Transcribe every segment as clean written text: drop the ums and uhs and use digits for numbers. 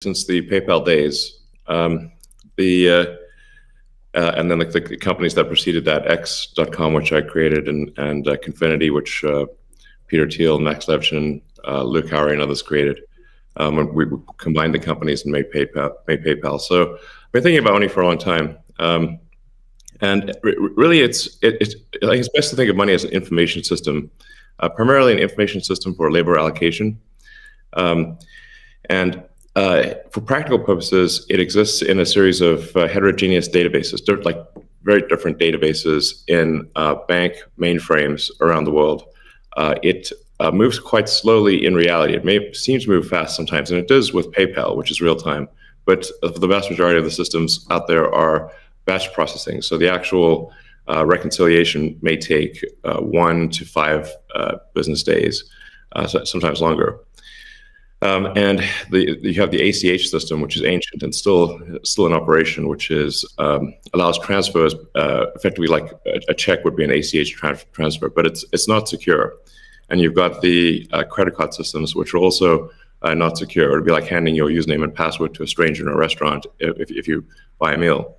since the PayPal days. And then the companies that preceded that, X.com, which I created, and Confinity, which Peter Thiel, Max Levchin, Luke Howry, and others created. When we combined the companies and made PayPal. So I've been thinking about money for a long time. And really, I think it's best to think of money as an information system, primarily an information system for labor allocation. For practical purposes, it exists in a series of heterogeneous databases, like very different databases in bank mainframes around the world. It moves quite slowly in reality. It may seem to move fast sometimes, and it does with PayPal, which is real time. But the vast majority of the systems out there are batch processing. So the actual reconciliation may take 1 to 5 business days, sometimes longer. And you have the ACH system, which is ancient and still in operation, which is allows transfers effectively like a check would be an ACH transfer, but it's not secure. And you've got the credit card systems, which are also not secure. It would be like handing your username and password to a stranger in a restaurant if you buy a meal.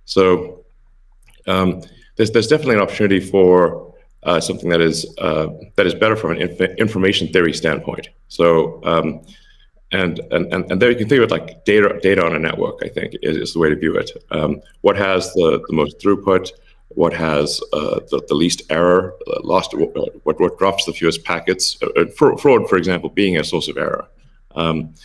So there's definitely an opportunity for something that is better from an information theory standpoint. So and there you can think of it like data on a network. I think is the way to view it. What has the most throughput? What has the least error? What drops the fewest packets? Fraud, for example, being a source of error. And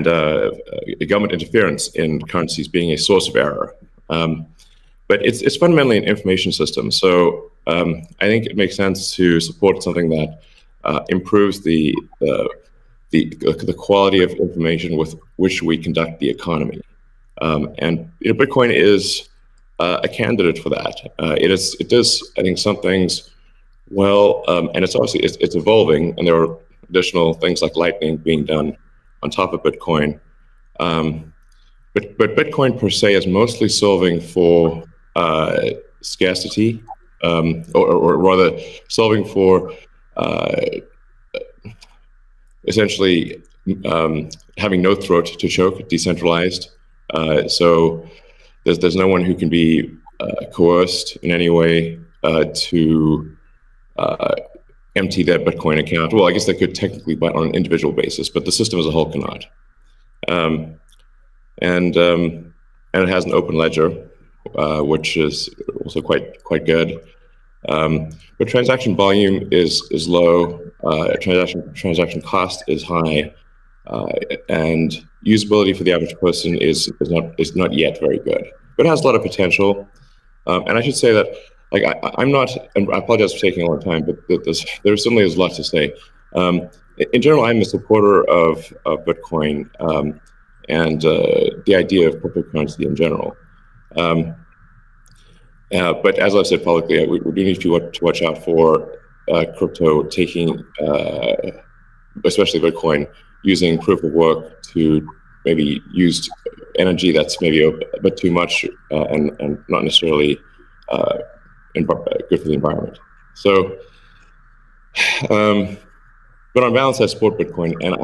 government interference in currencies being a source of error. But it's fundamentally an information system. So I think it makes sense to support something that improves the quality of information with which we conduct the economy. And Bitcoin is a candidate for that. It does, I think, some things well, and it's obviously it's evolving, and there are additional things like Lightning being done on top of Bitcoin. But Bitcoin per se is mostly solving for scarcity, or rather solving for essentially having no throat to choke, decentralized. So there's no one who can be coerced in any way to empty their Bitcoin account. Well, I guess they could technically, but on an individual basis, but the system as a whole cannot. And it has an open ledger, which is also quite good. But transaction volume is low. Transaction cost is high, and usability for the average person is not yet very good. But it has a lot of potential. And I should say that, like, I'm not, and I apologize for taking a long time, but there certainly is a lot to say. In general, I'm a supporter of Bitcoin and the idea of cryptocurrency in general. But as I've said publicly, we do need to watch out for crypto taking, especially Bitcoin, using proof of work to maybe use energy that's maybe a bit too much and not necessarily good for the environment. So, but on balance, I support Bitcoin, and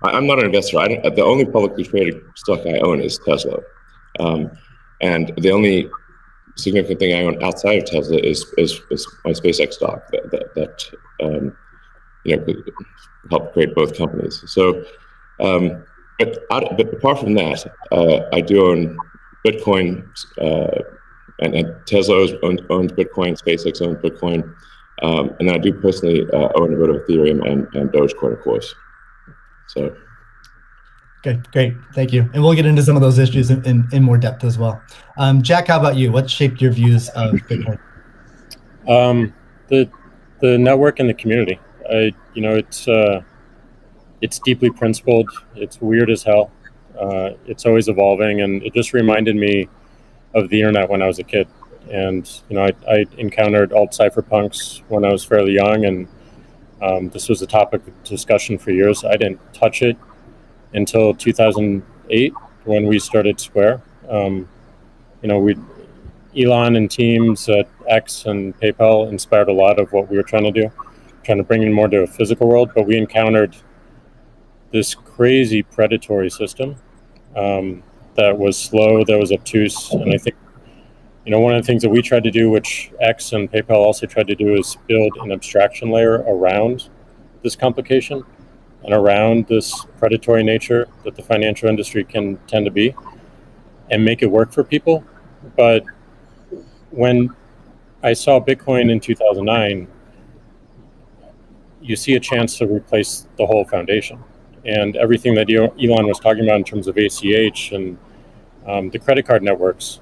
I'm not an investor. The only publicly traded stock I own is Tesla, and the only significant thing I own outside of Tesla is my SpaceX stock that could help create both companies. So, but apart from that, I do own Bitcoin, and Tesla owns Bitcoin, SpaceX owns Bitcoin, and then I do personally own a bit of Ethereum and Dogecoin, of course. So. Okay, great, thank you. And we'll get into some of those issues in more depth as well. Jack, how about you? What shaped your views of Bitcoin? The network and the community. It's deeply principled. It's weird as hell. It's always evolving, and it just reminded me of the internet when I was a kid. And I encountered alt cypherpunks when I was fairly young, and this was a topic of discussion for years. I didn't touch it until 2008 when we started Square. Elon and teams at X and PayPal inspired a lot of what we were trying to do, trying to bring in more to a physical world. But we encountered this crazy predatory system that was slow, that was obtuse. And I think, one of the things that we tried to do, which X and PayPal also tried to do, is build an abstraction layer around this complication and around this predatory nature that the financial industry can tend to be, and make it work for people. But when I saw Bitcoin in 2009, you see a chance to replace the whole foundation. And everything that Elon was talking about in terms of ACH and the credit card networks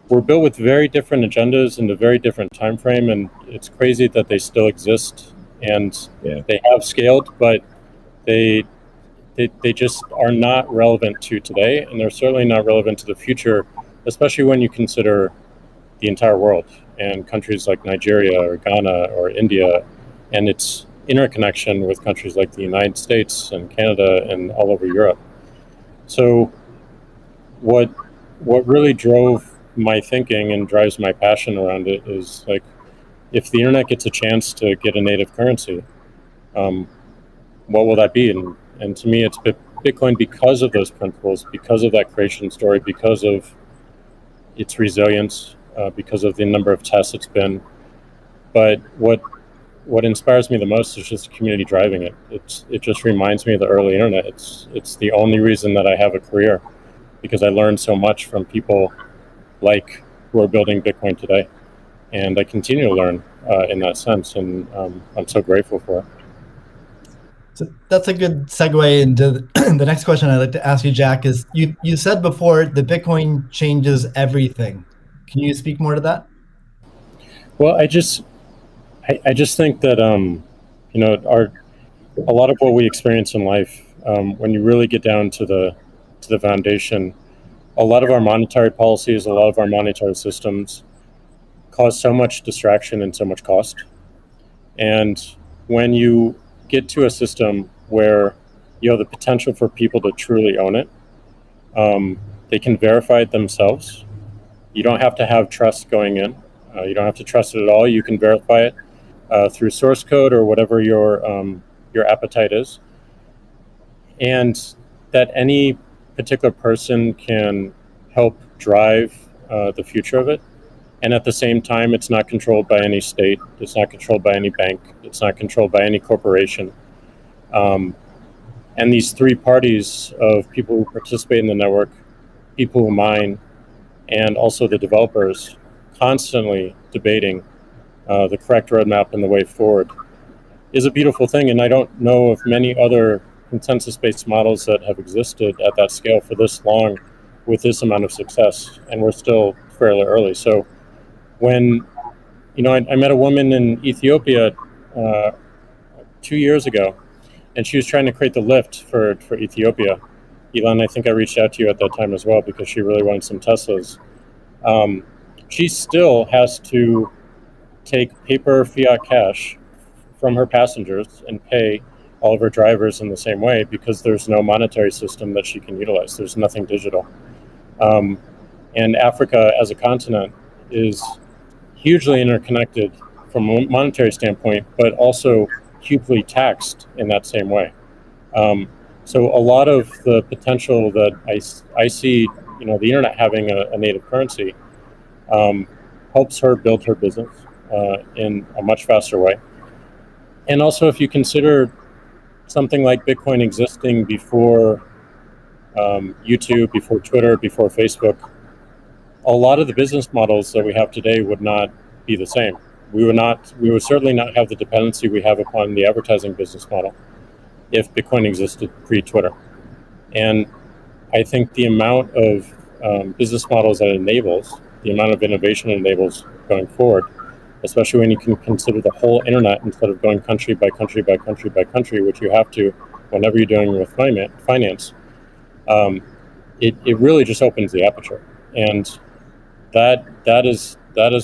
were built with very different agendas in a very different time frame. And it's crazy that they still exist, and they have scaled, but they just are not relevant to today, and they're certainly not relevant to the future, especially when you consider the entire world and countries like Nigeria or Ghana or India, and its interconnection with countries like the United States and Canada and all over Europe. So what really drove my thinking and drives my passion around it is, like, if the internet gets a chance to get a native currency, what will that be? And to me, it's Bitcoin, because of those principles, because of that creation story, because of its resilience, because of the number of tests it's been. But what inspires me the most is just the community driving it. It just reminds me of the early internet. It's the only reason that I have a career, because I learned so much from people like who are building Bitcoin today, and I continue to learn in that sense, and I'm so grateful for it. So that's a good segue into the next question I'd like to ask you, Jack. Is you said before that Bitcoin changes everything. Can you speak more to that? Well, I just think that a lot of what we experience in life, when you really get down to the foundation, a lot of our monetary policies, a lot of our monetary systems cause so much distraction and so much cost. And when you get to a system where you have the potential for people to truly own it, they can verify it themselves. You don't have to have trust going in. You don't have to trust it at all. You can verify it through source code or whatever your appetite is, and that any particular person can help drive the future of it. And at the same time, it's not controlled by any state. It's not controlled by any bank. It's not controlled by any corporation. And these three parties of people who participate in the network, people who mine, and also the developers, constantly debating the correct roadmap and the way forward, is a beautiful thing. And I don't know of many other consensus-based models that have existed at that scale for this long with this amount of success. And we're still fairly early. So when, I met a woman in Ethiopia 2 years ago, and she was trying to create the lift for Ethiopia. Elon, I think I reached out to you at that time as well, because she really wanted some Teslas. She still has to take paper fiat cash from her passengers and pay all of her drivers in the same way, because there's no monetary system that she can utilize. There's nothing digital. And Africa as a continent is hugely interconnected from a monetary standpoint, but also hugely taxed in that same way. So a lot of the potential that I see, the internet having a native currency, helps her build her business in a much faster way. And also, if you consider something like Bitcoin existing before YouTube, before Twitter, before Facebook, a lot of the business models that we have today would not be the same. We would certainly not have the dependency we have upon the advertising business model if Bitcoin existed pre-Twitter. And I think the amount of business models that it enables, the amount of innovation it enables going forward, especially when you can consider the whole internet instead of going country by country by country by country, which you have to whenever you're doing with finance, it really just opens the aperture. And that is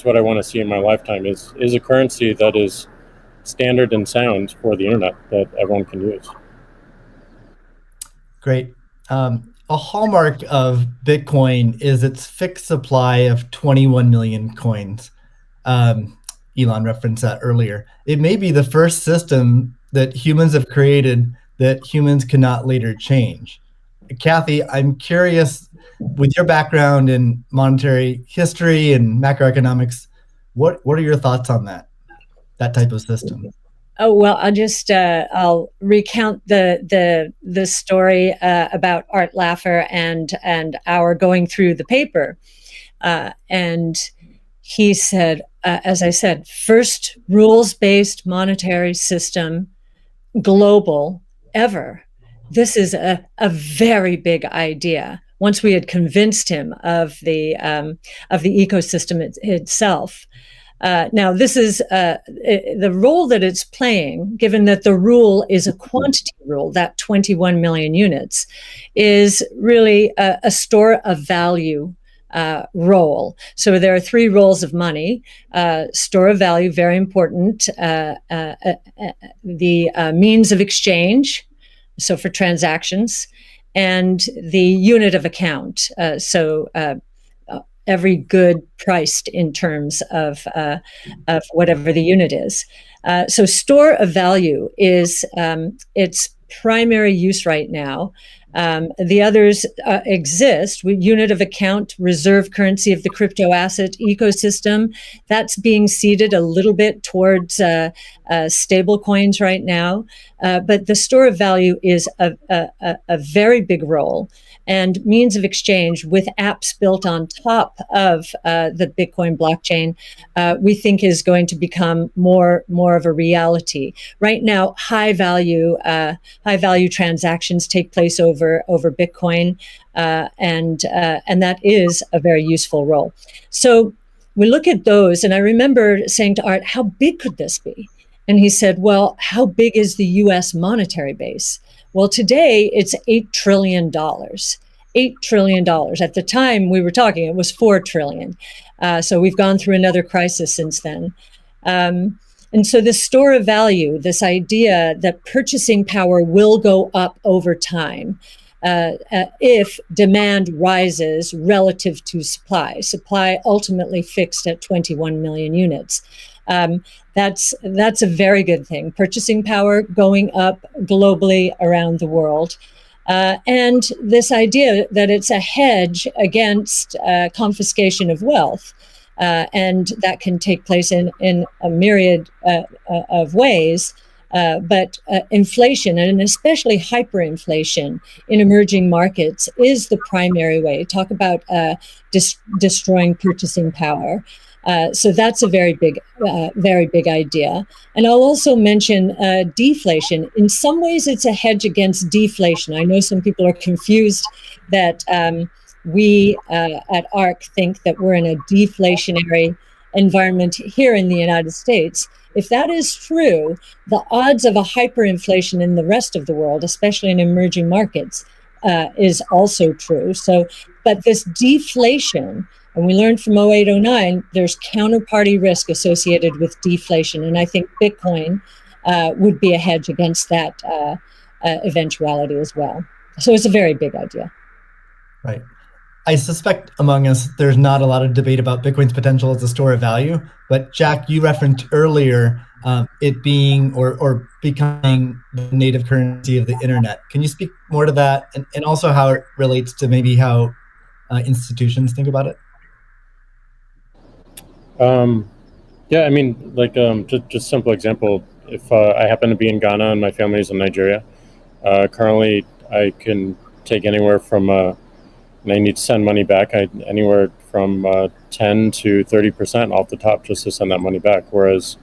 what I want to see in my lifetime, is a currency that is standard and sound for the internet that everyone can use. Great. A hallmark of Bitcoin is its fixed supply of 21 million coins. Elon referenced that earlier. It may be the first system that humans have created that humans cannot later change. Kathy, I'm curious, with your background in monetary history and macroeconomics, what are your thoughts on that type of system? Oh, well, I'll recount the story about Art Laffer and our going through the paper. And he said, as I said, first rules-based monetary system, global, ever. This is a very big idea. Once we had convinced him of the ecosystem itself. Now, this is the role that it's playing, given that the rule is a quantity rule, that 21 million units, is really a store of value role. So there are three roles of money. Store of value, very important. The means of exchange, so for transactions, and the unit of account. Every good priced in terms of whatever the unit is. So store of value is its primary use right now. The others exist. Unit of account, reserve currency of the crypto asset ecosystem. That's being seeded a little bit towards stable coins right now. But the store of value is a very big role. And means of exchange with apps built on top of the Bitcoin blockchain, we think is going to become more of a reality. Right now, high value transactions take place over Bitcoin, and that is a very useful role. So we look at those, and I remember saying to Art, "How big could this be?" And he said, "Well, how big is the U.S. monetary base?" Well, today it's $8 trillion. $8 trillion. At the time we were talking, it was $4 trillion. So we've gone through another crisis since then. And so the store of value, this idea that purchasing power will go up over time if demand rises relative to supply. Supply ultimately fixed at 21 million units. That's a very good thing. Purchasing power going up globally around the world. And this idea that it's a hedge against confiscation of wealth. And that can take place in a myriad of ways. But inflation, and especially hyperinflation in emerging markets, is the primary way. Talk about destroying purchasing power. So that's a very big idea. And I'll also mention deflation. In some ways, it's a hedge against deflation. I know some people are confused that we at ARC think that we're in a deflationary environment here in the United States. If that is true, the odds of a hyperinflation in the rest of the world, especially in emerging markets, is also true. So, but this deflation, and we learned from 0809, there's counterparty risk associated with deflation. And I think Bitcoin would be a hedge against that eventuality as well. So it's a very big idea. Right. I suspect among us, there's not a lot of debate about Bitcoin's potential as a store of value. But Jack, you referenced earlier it being or becoming the native currency of the internet. Can you speak more to that, and also how it relates to maybe how institutions think about it? Yeah, I mean, like just simple example. If I happen to be in Ghana and my family is in Nigeria, currently I can take anywhere from and I need to send money back, anywhere from 10 to 30% off the top just to send that money back. Whereas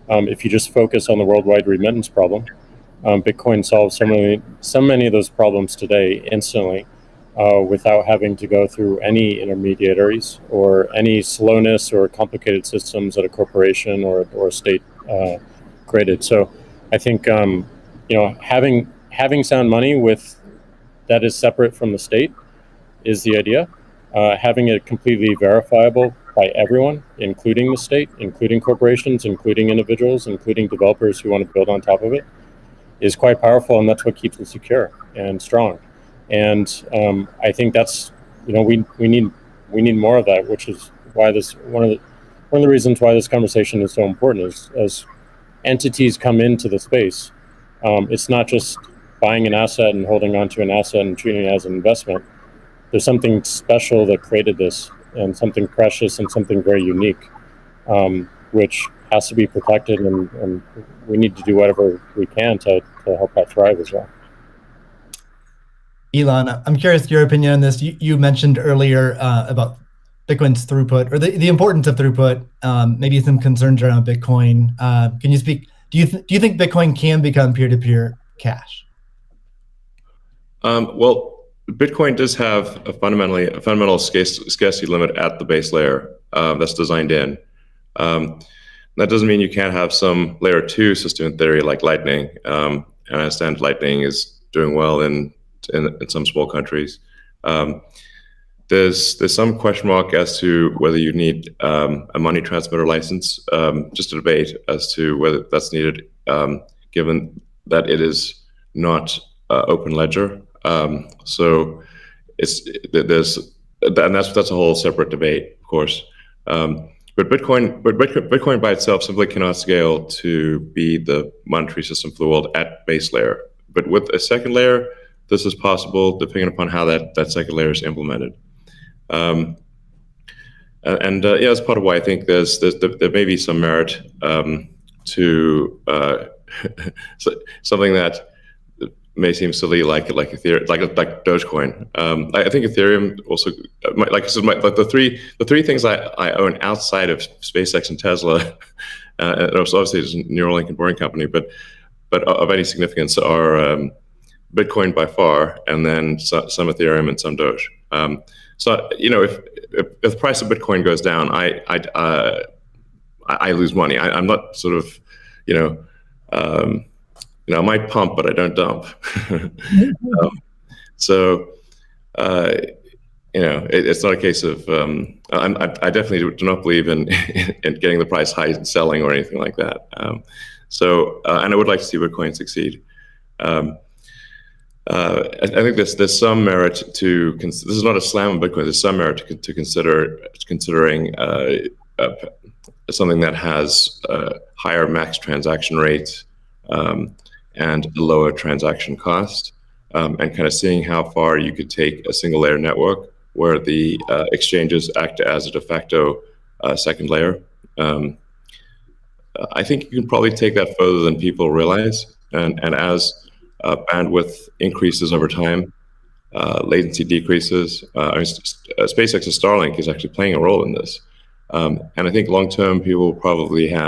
if you just focus on the worldwide remittance problem, Bitcoin solves so many of those problems today instantly without having to go through any intermediaries or any slowness or complicated systems that a corporation or a state created. So I think having sound money that is separate from the state is the idea. Having it completely verifiable by everyone, including the state, including corporations, including individuals, including developers who want to build on top of it, is quite powerful, and that's what keeps it secure and strong. And I think that's we need more of that, which is why this one of the reasons why this conversation is so important is as entities come into the space, it's not just buying an asset and holding on to an asset and treating it as an investment. There's something special that created this, and something precious and something very unique, which has to be protected, and we need to do whatever we can to help that thrive as well. Elon, I'm curious your opinion on this. You mentioned earlier about Bitcoin's throughput, or the importance of throughput, maybe some concerns around Bitcoin. Can you speak? Do you think Bitcoin can become peer-to-peer cash? Well, Bitcoin does have a fundamental scarcity limit at the base layer that's designed in. That doesn't mean you can't have some layer 2 system in theory like Lightning. And I understand Lightning is doing well in some small countries. There's some question mark as to whether you need a money transmitter license. Just a debate as to whether that's needed, given that it is not open ledger. So that's a whole separate debate, of course. But Bitcoin by itself simply cannot scale to be the monetary system for the world at base layer. But with a second layer, this is possible depending upon how that second layer is implemented. Yeah, that's part of why I think there may be some merit to something that may seem silly, like Ethereum, like Dogecoin. I think Ethereum also, like I said, the three things I own outside of SpaceX and Tesla, and obviously it's a Neuralink and Boring Company, but of any significance are Bitcoin by far, and then some Ethereum and some Doge. So if the price of Bitcoin goes down, I lose money. I'm not sort of I might pump, but I don't dump. It's not a case of I definitely do not believe in getting the price high and selling or anything like that. And I would like to see Bitcoin succeed. I think there's some merit to this is not a slam on Bitcoin. There's some merit to considering something that has higher max transaction rates and a lower transaction cost, and kind of seeing how far you could take a single layer network where the exchanges act as a de facto second layer. I think you can probably take that further than people realize, and as bandwidth increases over time, latency decreases. SpaceX's Starlink is actually playing a role in this, and I think long term people will probably have